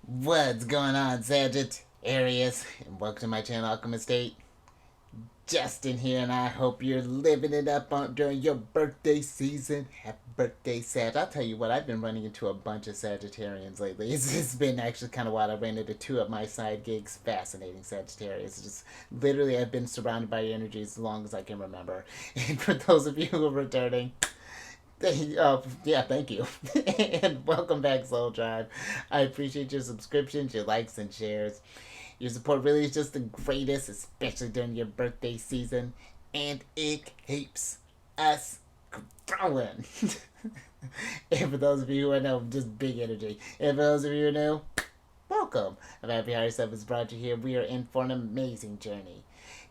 What's going on, Sagittarius? And welcome to my channel, Alchemist. Justin here, and I hope you're living it up during your birthday season. Happy birthday, Sag. I'll tell you what, I've been running into a bunch of Sagittarians lately. It's been actually kind of wild. I ran into two of my side gigs. Fascinating Sagittarius. Just literally, I've been surrounded by energy as long as I can remember. And for those of you who are returning, yeah, thank you. And welcome back, Soul Tribe. I appreciate your subscriptions, your likes, and shares. Your support really is just the greatest, especially during your birthday season, and it keeps us growing. And for those of you who are new, just big energy. And for those of you who are new, welcome. I'm happy how yourself has brought you here. We are in for an amazing journey.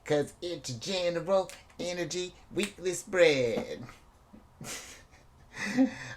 Because it's General Energy Weekly Spread.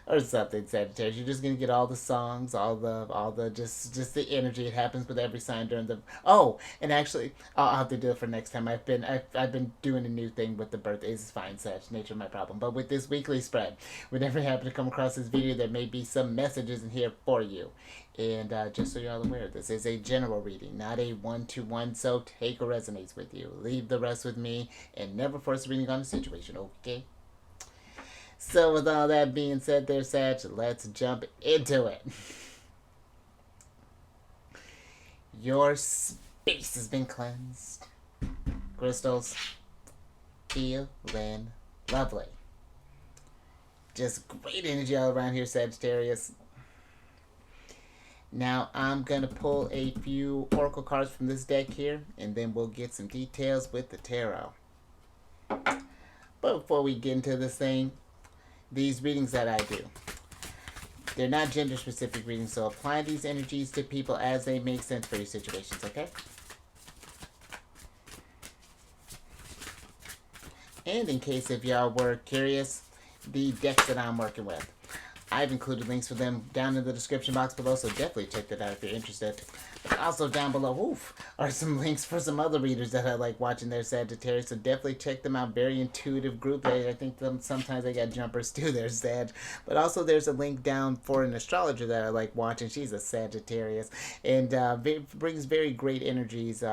Or something, Sagittarius. You're just gonna get all the songs, all the just the energy. It happens with every sign during the. Oh, and actually, I'll have to do it for next time. I've been doing a new thing with the birthdays. It's fine, Sag. Nature my problem. But with this weekly spread, whenever you happen to come across this video, there may be some messages in here for you. And just so you're all aware, this is a general reading, not a one-to-one. So take what resonates with you. Leave the rest with me, and never force a reading on a situation. Okay. So with all that being said there, Sag, let's jump into it. Your space has been cleansed. Crystals, feeling lovely. Just great energy all around here, Sagittarius. Now I'm going to pull a few oracle cards from this deck here, and then we'll get some details with the tarot. But before we get into this thing, these readings that I do, they're not gender specific readings, so apply these energies to people as they make sense for your situations, okay? And in case if y'all were curious, the decks that I'm working with, I've included links for them down in the description box below, so definitely check that out if you're interested. But also down below, are some links for some other readers that I like watching their Sagittarius, so definitely check them out. Very intuitive group. I think sometimes they got jumpers too, they're Sag. But also there's a link down for an astrologer that I like watching. She's a Sagittarius, and brings very great energies,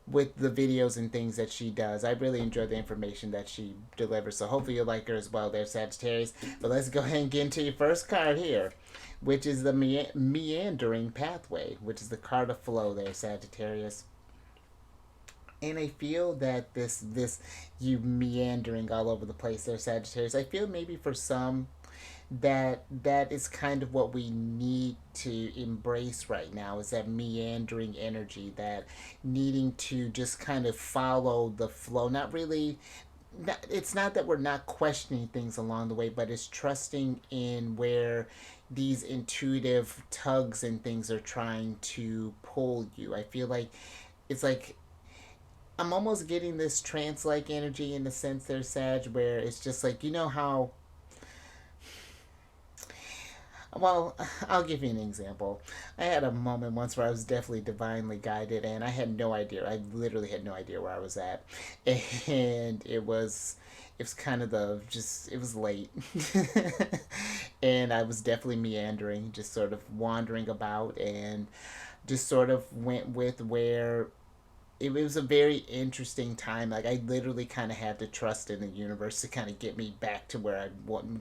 with the videos and things that she does. I really enjoy the information that she delivers, so hopefully you'll like her as well there, Sagittarius. But let's go ahead and get into your first card here, which is the Meandering Pathway, which is the card of flow there, Sagittarius. And I feel that this you meandering all over the place there, Sagittarius, I feel maybe for some that is kind of what we need to embrace right now, is that meandering energy, that needing to just kind of follow the flow. Not really, it's not that we're not questioning things along the way, but it's trusting in where these intuitive tugs and things are trying to pull you. I feel like it's like I'm almost getting this trance like energy in the sense there, Sag, where it's just like, you know how, well, I'll give you an example. I had a moment once where I was definitely divinely guided, and I had no idea. I literally had no idea where I was at, and it was kind of it was late, and I was definitely meandering, just sort of wandering about, and just sort of went with where it was a very interesting time. Like, I literally kind of had to trust in the universe to kind of get me back to where I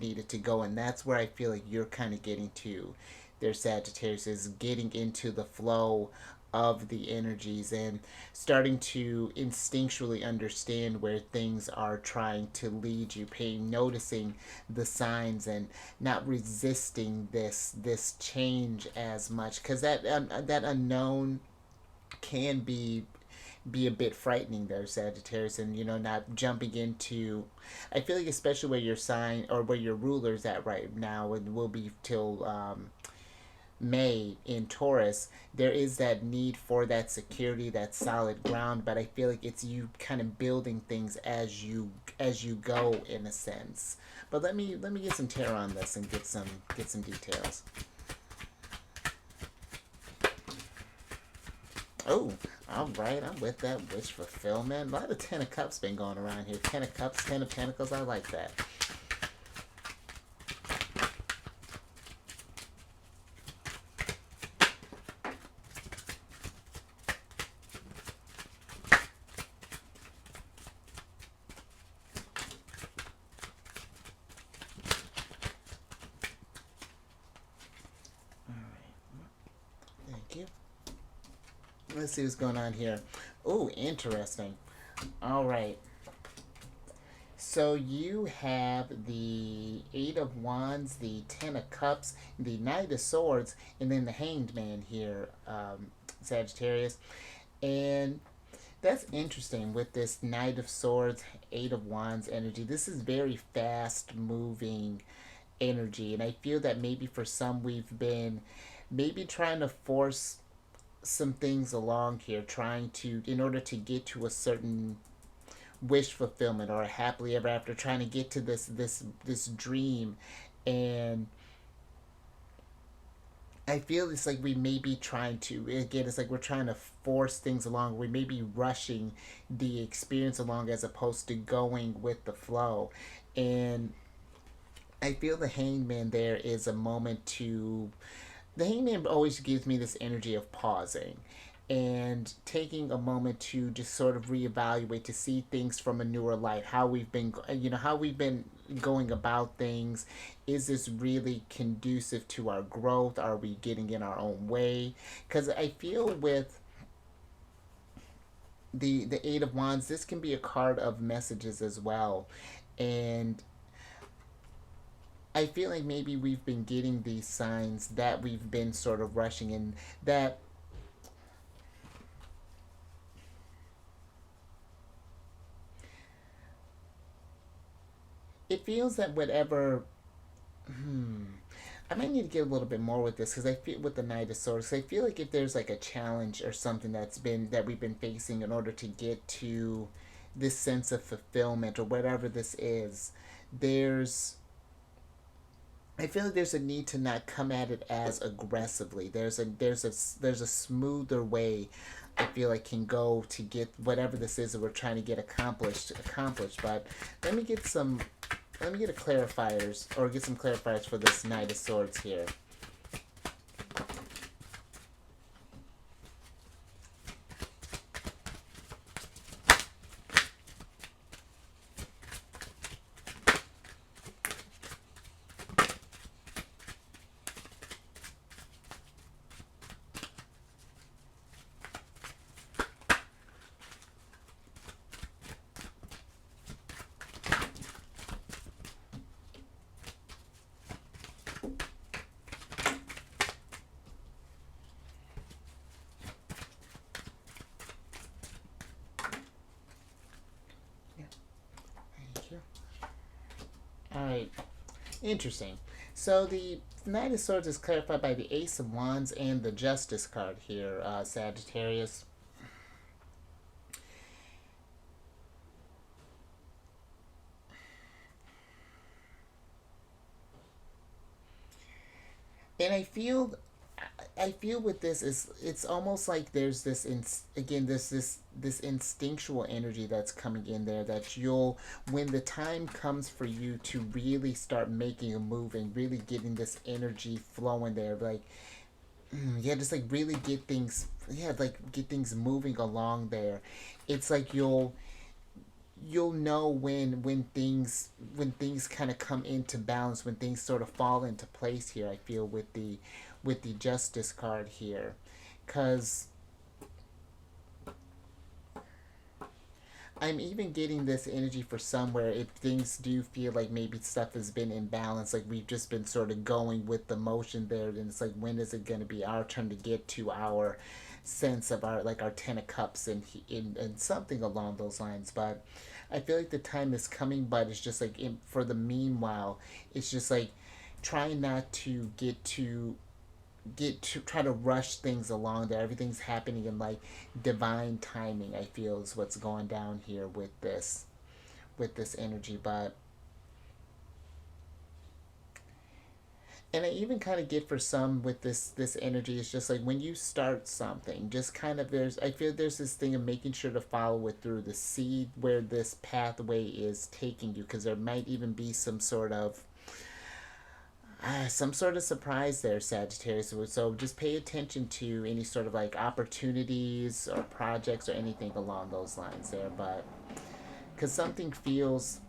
needed to go, and that's where I feel like you're kind of getting to. Their Sagittarius is getting into the flow of the energies and starting to instinctually understand where things are trying to lead you, noticing the signs and not resisting this change as much, because that unknown can be a bit frightening there, Sagittarius, and not jumping into. I feel like especially where your sign or where your ruler's at right now, and will be till May in Taurus, there is that need for that security, that solid ground. But I feel like it's you kind of building things as you go, in a sense. But let me get some tarot on this and get some details. Oh, all right. I'm with that wish fulfillment. A lot of Ten of Cups been going around here. Ten of Cups, Ten of Pentacles. I like that. Thank you. Let's see what's going on here. Oh, interesting. All right. So you have the Eight of Wands, the Ten of Cups, the Knight of Swords, and then the Hanged Man here, Sagittarius. And that's interesting with this Knight of Swords, Eight of Wands energy. This is very fast moving energy. And I feel that maybe for some we've been maybe trying to force some things along here, trying to, in order to get to a certain wish fulfillment or a happily ever after, trying to get to this dream. And I feel it's like we may be trying to, again, it's like we're trying to force things along. We may be rushing the experience along as opposed to going with the flow. And I feel the hangman there is a moment to, the hangman always gives me this energy of pausing and taking a moment to just sort of reevaluate, to see things from a newer light, how we've been, how we've been going about things. Is this really conducive to our growth? Are we getting in our own way? Because I feel with the Eight of Wands, this can be a card of messages as well. And I feel like maybe we've been getting these signs that we've been sort of rushing, and that it feels that whatever. I might need to get a little bit more with this because I feel with the Knight of Swords. I feel like if there's like a challenge or something that we've been facing in order to get to this sense of fulfillment or whatever this is, there's, I feel like there's a need to not come at it as aggressively. There's a smoother way I feel like can go to get whatever this is that we're trying to get accomplished. But let me get some, let me get a clarifiers, or get some clarifiers for this Knight of Swords here. Thank you. All right. Interesting. So the Knight of Swords is clarified by the Ace of Wands and the Justice card here, Sagittarius. And I feel with this is it's almost like there's this again this instinctual energy that's coming in there, that you'll, when the time comes for you to really start making a move and really getting this energy flowing there, like yeah, just like really get things, yeah, like get things moving along there. It's like you'll know when things kind of come into balance, when things sort of fall into place here. I feel with the Justice card here, because I'm even getting this energy for somewhere if things do feel like maybe stuff has been imbalanced, like we've just been sort of going with the motion there, and it's like, when is it going to be our turn to get to our sense of our, like our Ten of Cups, and something along those lines. But I feel like the time is coming, but it's just like for the meanwhile, it's just like trying not to get to try to rush things along there. Everything's happening in like divine timing, I feel, is what's going down here with this energy. But and I even kind of get for some with this energy, it's just like when you start something, just kind of, there's, I feel there's this thing of making sure to follow it through, to see where this pathway is taking you, because there might even be some sort of surprise there, Sagittarius. So just pay attention to any sort of like opportunities or projects or anything along those lines there. But because something feels,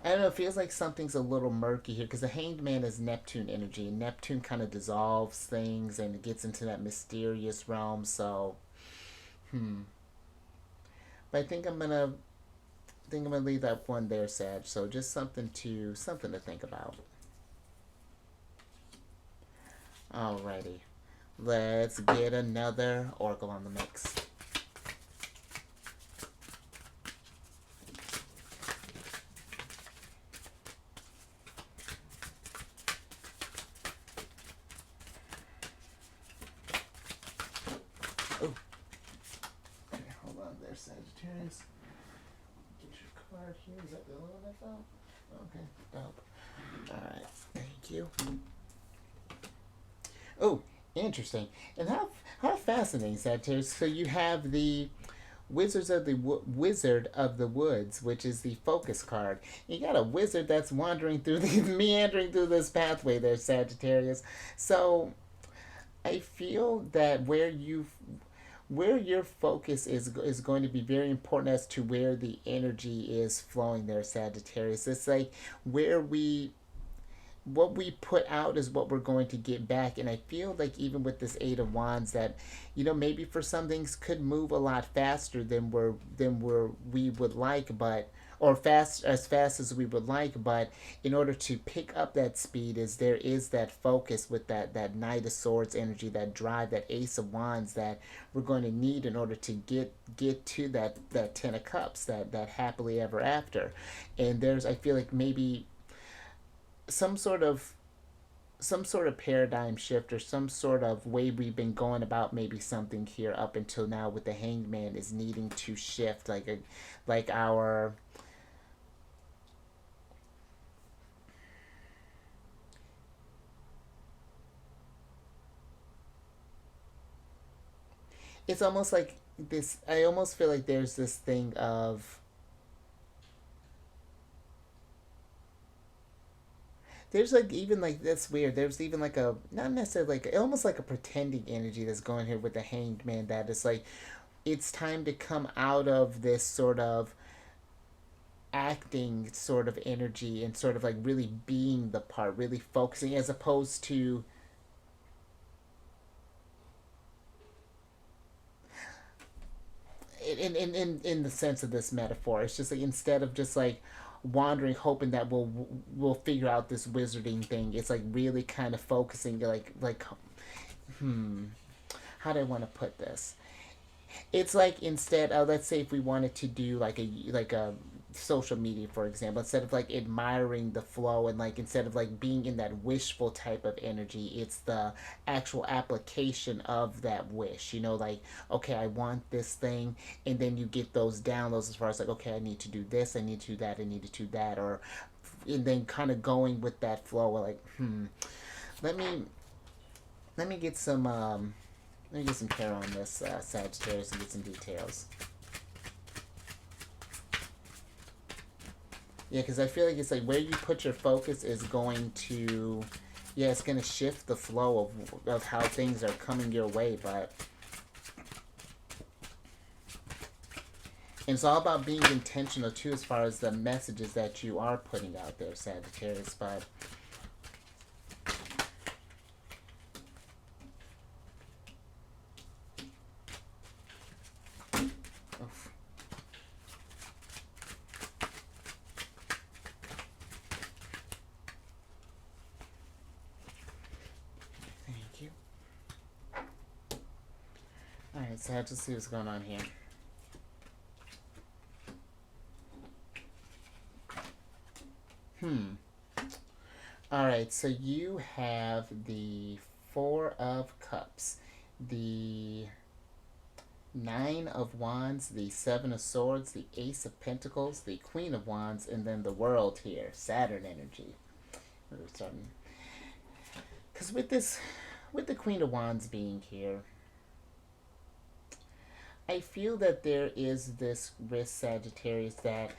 I don't know, it feels like something's a little murky here because the Hanged Man is Neptune energy, and Neptune kind of dissolves things and it gets into that mysterious realm. So, hmm. But I think I'm gonna leave that one there, Sag. So just something to think about. Alrighty, let's get another Oracle on the mix. Oh, okay, hold on there, Sagittarius. Get your card here. Is that the only one I found? Okay, dope. Alright, thank you. Oh, interesting. And how fascinating, Sagittarius. So you have the Wizard of the Woods, which is the focus card. You got a wizard that's wandering through the meandering through this pathway there, Sagittarius. So I feel that where your focus is going to be very important as to where the energy is flowing there, Sagittarius. It's like where we what we put out is what we're going to get back. And I feel like even with this Eight of Wands that, maybe for some things could move a lot faster than we would like, but or fast as we would like, but in order to pick up that speed is there is that focus with that Knight of Swords energy, that drive, that Ace of Wands that we're going to need in order to get to that Ten of Cups, that happily ever after. And I feel like maybe some sort of paradigm shift or some sort of way we've been going about maybe something here up until now with the Hanged Man is needing to shift like our it's almost like this. I almost feel like there's this thing of there's like even like that's weird. There's even like a not necessarily like almost like a pretending energy that's going here with the Hanged Man that it's like it's time to come out of this sort of acting sort of energy and sort of like really being the part, really focusing as opposed to in the sense of this metaphor. It's just like instead of just like wandering hoping that we'll figure out this wizarding thing, it's like really kind of focusing like hmm how do I want to put this? It's like instead let's say if we wanted to do like a social media for example, instead of like admiring the flow and like instead of like being in that wishful type of energy, it's the actual application of that wish, like okay, I want this thing, and then you get those downloads as far as like okay, I need to do this, I need to do that, I need to do that, or and then kind of going with that flow like let me let me get some let me get some care on this Sagittarius and get some details. Yeah, because I feel like it's like where you put your focus is going to, yeah, it's going to shift the flow of how things are coming your way. But it's all about being intentional too, as far as the messages that you are putting out there, Sagittarius. But oof. Thank you. All right, so let's see what's going on here. Hmm. All right, so you have the Four of Cups, the Nine of Wands, the Seven of Swords, the Ace of Pentacles, the Queen of Wands, and then the World here, Saturn energy. We're starting because with the Queen of Wands being here, I feel that there is this risk, Sagittarius, that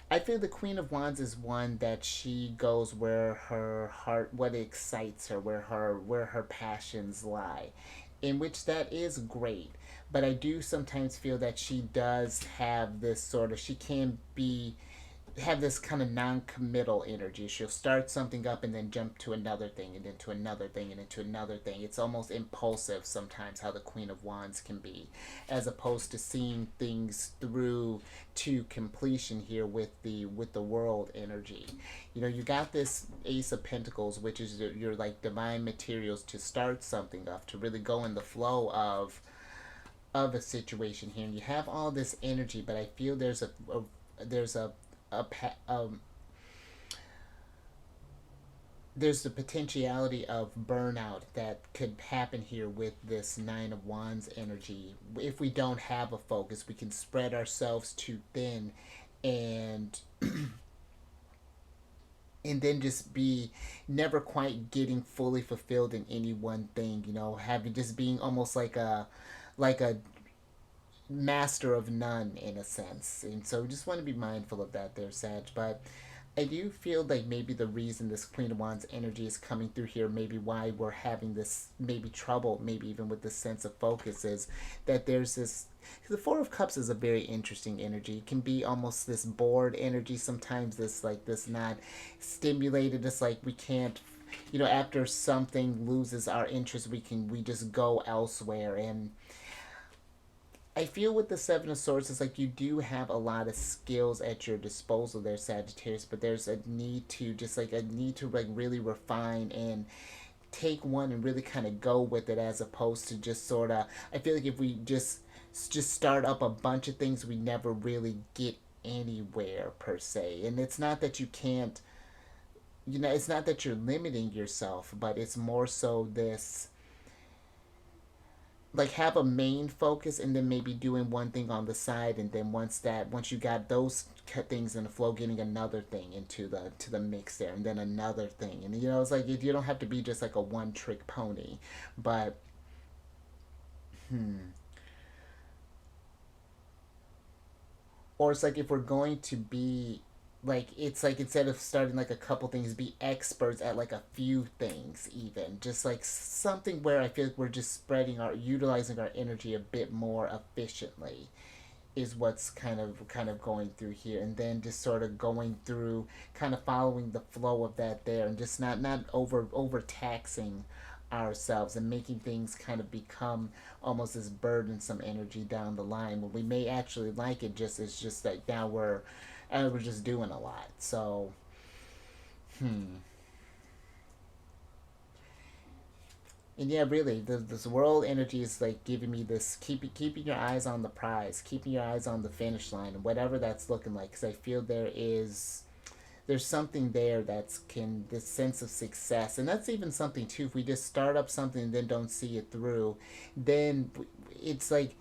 I feel the Queen of Wands is one that she goes where her heart, what excites her, where her passions lie, in which that is great. But I do sometimes feel that she does have this sort of she can be have this kind of non-committal energy. She'll start something up and then jump to another thing and into another thing and into another thing. It's almost impulsive sometimes how the Queen of Wands can be, as opposed to seeing things through to completion here with the world energy. You know, you got this Ace of Pentacles, which is your like divine materials to start something up, to really go in the flow of a situation here, and you have all this energy, but I feel there's a there's the potentiality of burnout that could happen here with this Nine of Wands energy. If we don't have a focus, we can spread ourselves too thin, and and then just be never quite getting fully fulfilled in any one thing. You know, having just being almost like a master of none in a sense. And so just want to be mindful of that there, Sag. But I do feel like maybe the reason this Queen of Wands energy is coming through here, maybe why we're having this maybe trouble, maybe even with the sense of focus, is that there's this. The Four of Cups is a very interesting energy. It can be almost this bored energy sometimes. This like this not stimulated. It's like we can't, you know, after something loses our interest, we just go elsewhere. And I feel with the Seven of Swords, it's like you do have a lot of skills at your disposal there, Sagittarius, but there's a need to just like a need to like really refine and take one and really kind of go with it, as opposed to just sort of. I feel like if we just start up a bunch of things, we never really get anywhere per se. And it's not that you can't, you know, it's not that you're limiting yourself, but it's more so this like have a main focus and then maybe doing one thing on the side, and then once you got those things in the flow, getting another thing into the mix there, and then another thing. And you know, it's like you don't have to be just like a one trick pony. But hmm or it's like if we're going to be like, it's like instead of starting like a couple things, be experts at like a few things, even just like something where I feel like we're just spreading our utilizing our energy a bit more efficiently, is what's kind of going through here. And then just sort of going through, kind of following the flow of that there, and just not overtaxing ourselves and making things kind of become almost this burdensome energy down the line, when we may actually like it. Just it's just that now we're just doing a lot. So hmm and yeah, really, this world energy is like giving me this keeping your eyes on the prize, keeping your eyes on the finish line, and whatever that's looking like. Because I feel there's something there that's can this sense of success. And that's even something too. If we just start up something and then don't see it through, then it's like,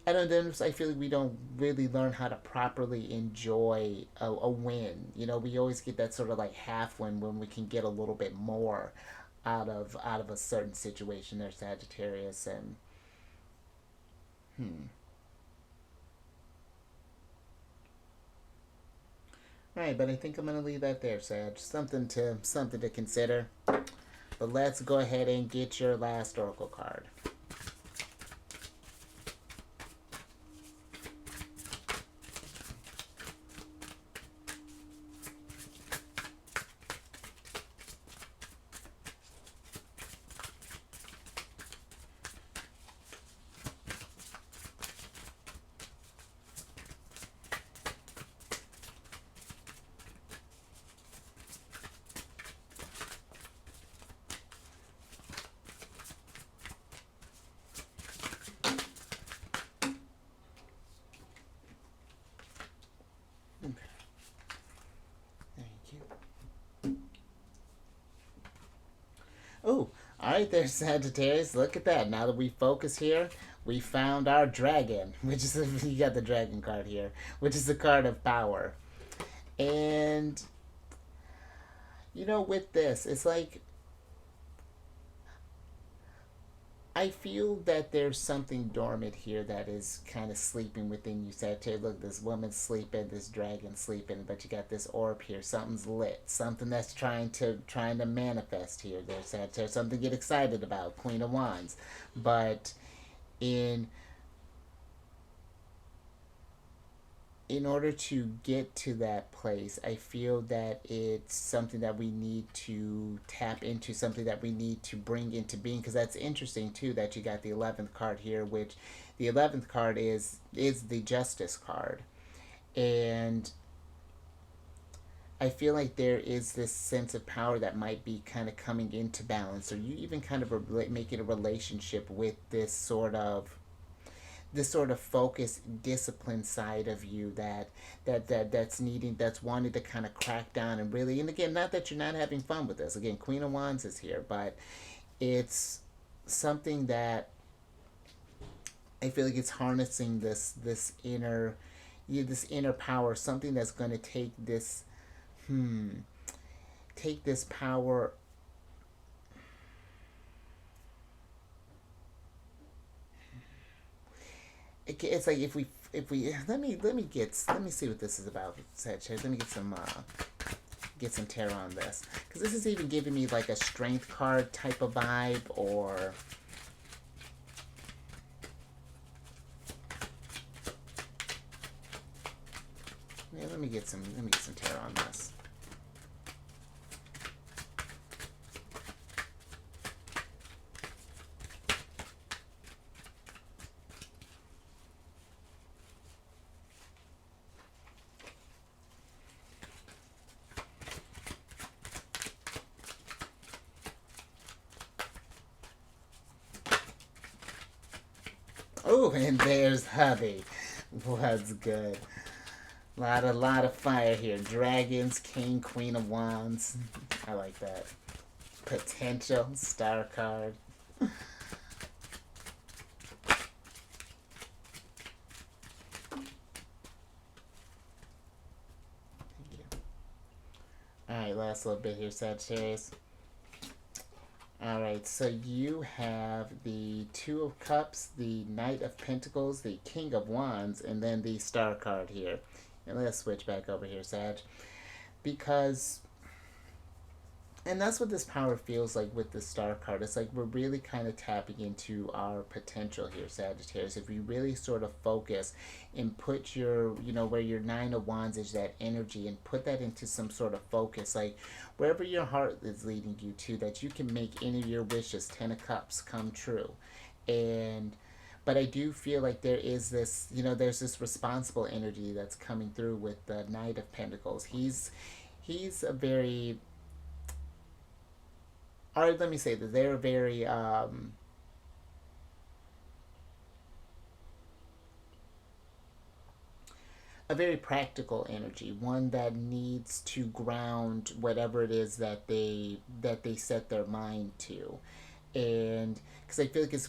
I don't know, then I feel like we don't really learn how to properly enjoy a win. You know, we always get that sort of like half win when we can get a little bit more out of a certain situation there, Sagittarius. And hmm all right, but I think I'm gonna leave that there, Sag. Something to consider. But let's go ahead and get your last oracle card. Okay, thank you. Oh, all right there, Sagittarius. Look at that. Now that we focus here, we found our dragon, which is you got the dragon card here, which is the card of power. And you know, with this, it's like I feel that there's something dormant here that is kind of sleeping within you, Sagittarius. Look, this woman's sleeping, this dragon's sleeping, but you got this orb here. Something's lit. Something that's trying to manifest here. There's Sagittarius. Something to get excited about. Queen of Wands, but in in order to get to that place, I feel that it's something that we need to tap into, something that we need to bring into being. Because that's interesting too that you got the 11th card here, which the 11th card is the Justice card, and I feel like there is this sense of power that might be kind of coming into balance, or you even kind of making a relationship with this sort of focus discipline side of you that's wanting to kind of crack down and really, and again, not that you're not having fun with this, again, Queen of Wands is here, but it's something that I feel like it's harnessing this inner power, something that's going to hmm take this power. It's like if we let me see what this is about, Sagittarius. Let me get some tarot on this, because this is even giving me like a strength card type of vibe, or yeah, let me get some tarot on this. Oh, and there's hubby. What's good? Lot of fire here. Dragons, King, Queen of Wands. I like that. Potential star card. All right, last little bit here, Sagittarius. All right, so you have the Two of Cups, the Knight of Pentacles, the King of Wands, and then the Star card here. And let's switch back over here, Sag, because, and that's what this power feels like with the Star card. It's like we're really kind of tapping into our potential here, Sagittarius. If you really sort of focus and put your, where your Nine of Wands is, that energy, and put that into some sort of focus, like wherever your heart is leading you to, that you can make any of your wishes, Ten of Cups, come true. And but I do feel like there is this, there's this responsible energy that's coming through with the Knight of Pentacles. He's a very, or let me say that they're very a very practical energy, one that needs to ground whatever it is that they set their mind to. And because I feel like it's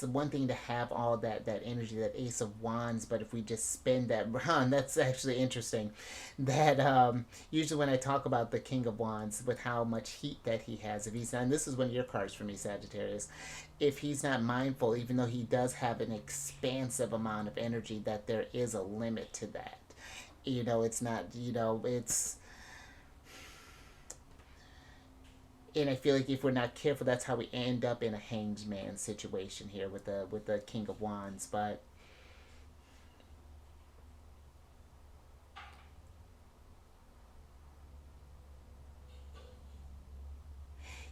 one thing to have all that energy, that Ace of Wands, but if we just spin that round, that's actually interesting. That usually when I talk about the King of Wands, with how much heat that he has, if he's not, and this is one of your cards for me, Sagittarius, if he's not mindful, even though he does have an expansive amount of energy, that there is a limit to that. It's not, it's, and I feel like if we're not careful, that's how we end up in a hanged man situation here with the King of Wands. But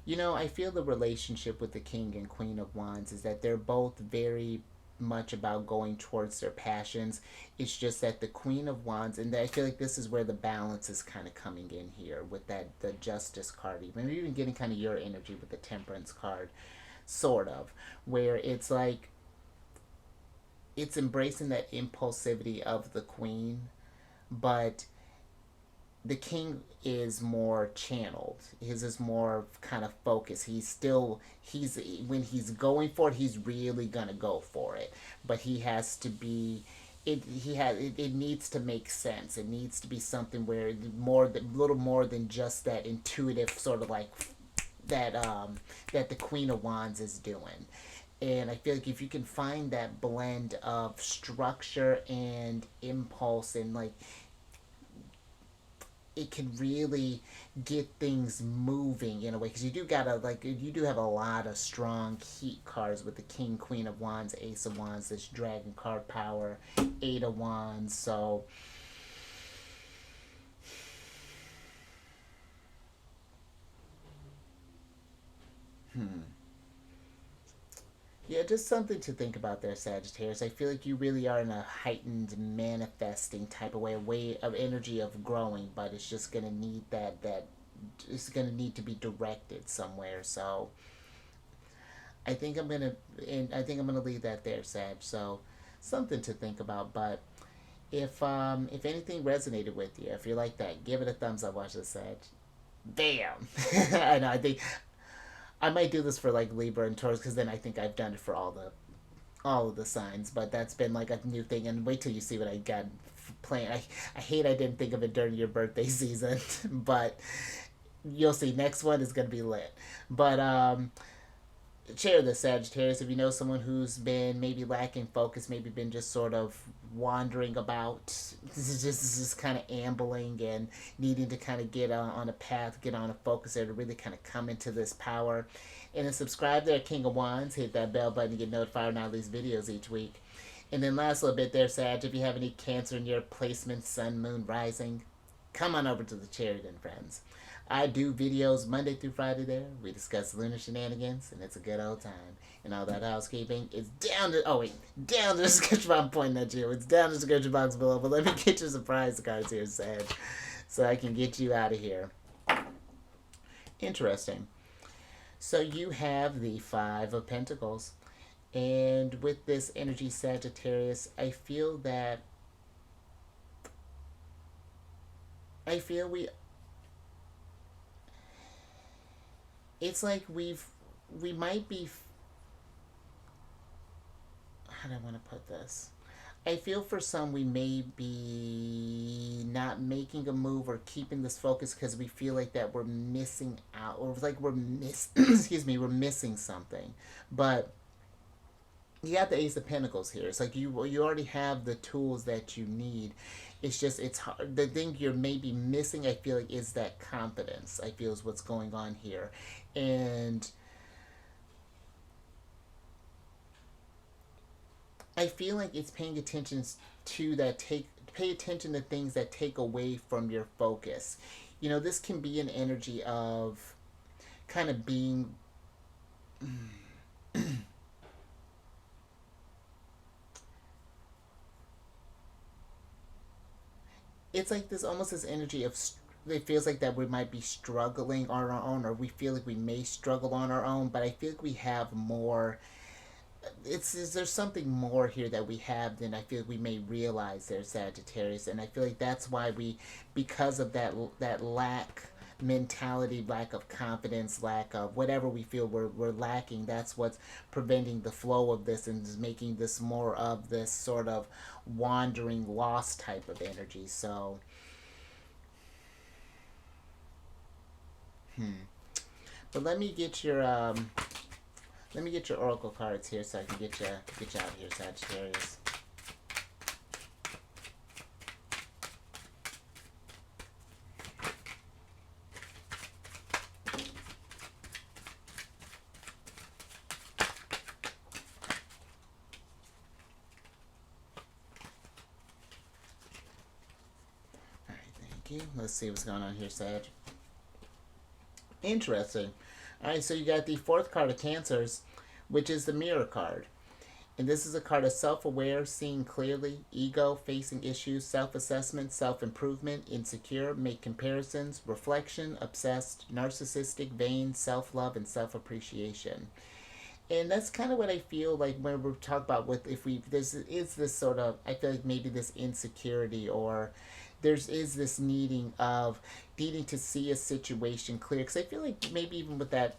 I feel the relationship with the King and Queen of Wands is that they're both very much about going towards their passions. It's just that the Queen of Wands, and I feel like this is where the balance is kind of coming in here with the Justice card, even getting kind of your energy with the Temperance card, sort of, where it's like it's embracing that impulsivity of the Queen, but the King is more channeled. His is more kind of focused. He's when he's going for it, he's really gonna go for it. But he has to be. It needs to make sense. It needs to be something where little more than just that intuitive sort of like that the Queen of Wands is doing. And I feel like if you can find that blend of structure and impulse, and like it can really get things moving in a way, because you do have a lot of strong heat cards with the King, Queen of Wands, Ace of Wands, this Dragon card power, Eight of Wands. So yeah, just something to think about there, Sagittarius. I feel like you really are in a heightened manifesting type of way of energy of growing, but it's just gonna need that it's gonna need to be directed somewhere. So I think I'm gonna I think I'm gonna leave that there, Sag. So something to think about. But if anything resonated with you, if you like that, give it a thumbs up. Watch this, Sag. Bam! I know. I think I might do this for like Libra and Taurus, because then I think I've done it for all of the signs. But that's been like a new thing, and wait till you see what I got planned. I hate I didn't think of it during your birthday season, but you'll see. Next one is gonna be lit. But share this, Sagittarius, if you know someone who's been maybe lacking focus, maybe been just sort of wandering about. This is kind of ambling and needing to kind of get on a path, get on a focus there to really kind of come into this power. And then subscribe there, King of Wands. Hit that bell button to get notified when I release videos each week. And then last little bit there, Sag, if you have any Cancer in your placement, Sun, Moon, Rising, come on over to the charity, then, friends. I do videos Monday through Friday there. We discuss lunar shenanigans, and it's a good old time. And all that housekeeping is down to, down to the description box. I'm pointing at you. It's down to the description box below. But let me get your surprise cards here, Sag, so I can get you out of here. Interesting. So you have the Five of Pentacles. And with this energy, Sagittarius, I feel we it's like we might be, how do I want to put this? I feel for some we may be not making a move or keeping this focus because we feel like that we're missing out, or like excuse me, we're missing something. But you got the Ace of Pentacles here. It's like you already have the tools that you need. It's just, it's hard. The thing you're maybe missing, I feel like, is that confidence. I feel is what's going on here. And I feel like it's paying attention to pay attention to things that take away from your focus. You know, this can be an energy of kind of being it's like this, almost this energy of it feels like that we might be struggling on our own, or we feel like we may struggle on our own, but I feel like we have more. There's something more here that we have than I feel like we may realize there, Sagittarius. And I feel like that's why because of that lack mentality, lack of confidence, lack of whatever we feel we're lacking, that's what's preventing the flow of this and is making this more of this sort of wandering, lost type of energy. So but let me get your oracle cards here so I can get you out here, Sagittarius. Alright, thank you. Let's see what's going on here, Sag. Interesting. Alright, so you got the fourth card of Cancers, which is the Mirror card. And this is a card of self-aware, seeing clearly, ego, facing issues, self-assessment, self-improvement, insecure, make comparisons, reflection, obsessed, narcissistic, vain, self-love, and self-appreciation. And that's kind of what I feel like when we talk about this sort of, I feel like maybe this insecurity, or is this needing to see a situation clear. Because I feel like maybe even with that,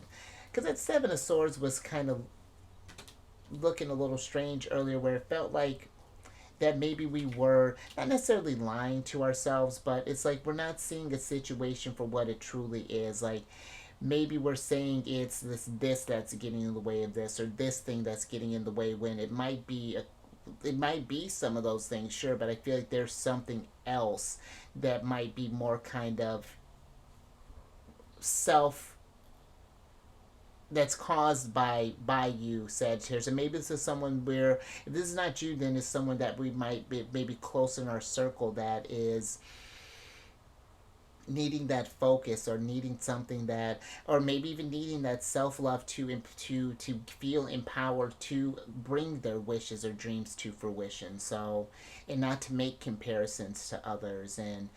because that Seven of Swords was kind of looking a little strange earlier, where it felt like that maybe we were not necessarily lying to ourselves, but it's like we're not seeing a situation for what it truly is. Like maybe we're saying it's this that's getting in the way of this, or this thing that's getting in the way, when it might be it might be some of those things, sure, but I feel like there's something else that might be more kind of self that's caused by you, Sagittarius. And maybe this is someone where if this is not you, then it's someone that we might be maybe close in our circle that is needing that focus, or needing something that, or maybe even needing that self-love to feel empowered to bring their wishes or dreams to fruition. So, and not to make comparisons to others. And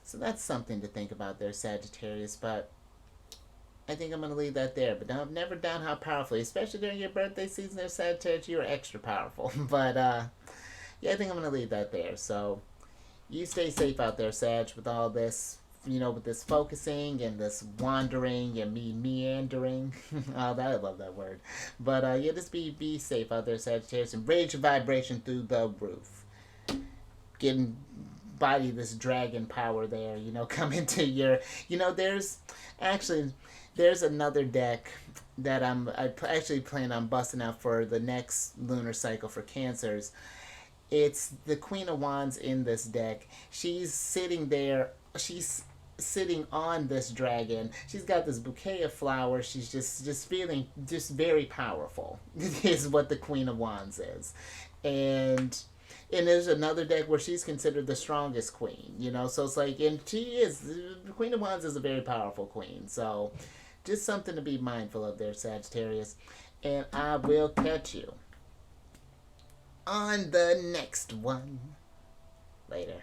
so that's something to think about there, Sagittarius. But I think I'm going to leave that there. But don't never down how powerful, especially during your birthday season there, Sagittarius, you are extra powerful. But yeah, I think I'm going to leave that there. So you stay safe out there, Sag, with all this, with this focusing and this wandering and me meandering. Oh, that, I love that word. But yeah, just be safe out there, Sagittarius, and raise your vibration through the roof. Getting body this dragon power there, come into your, there's actually, there's another deck that I actually plan on busting out for the next lunar cycle for Cancers. It's the Queen of Wands in this deck. She's sitting there. She's sitting on this dragon. She's got this bouquet of flowers. She's just feeling just very powerful. Is what the Queen of Wands is, and there's another deck where she's considered the strongest queen. So it's like, and she is, the Queen of Wands is a very powerful queen. So just something to be mindful of there, Sagittarius. And I will catch you on the next one. Later.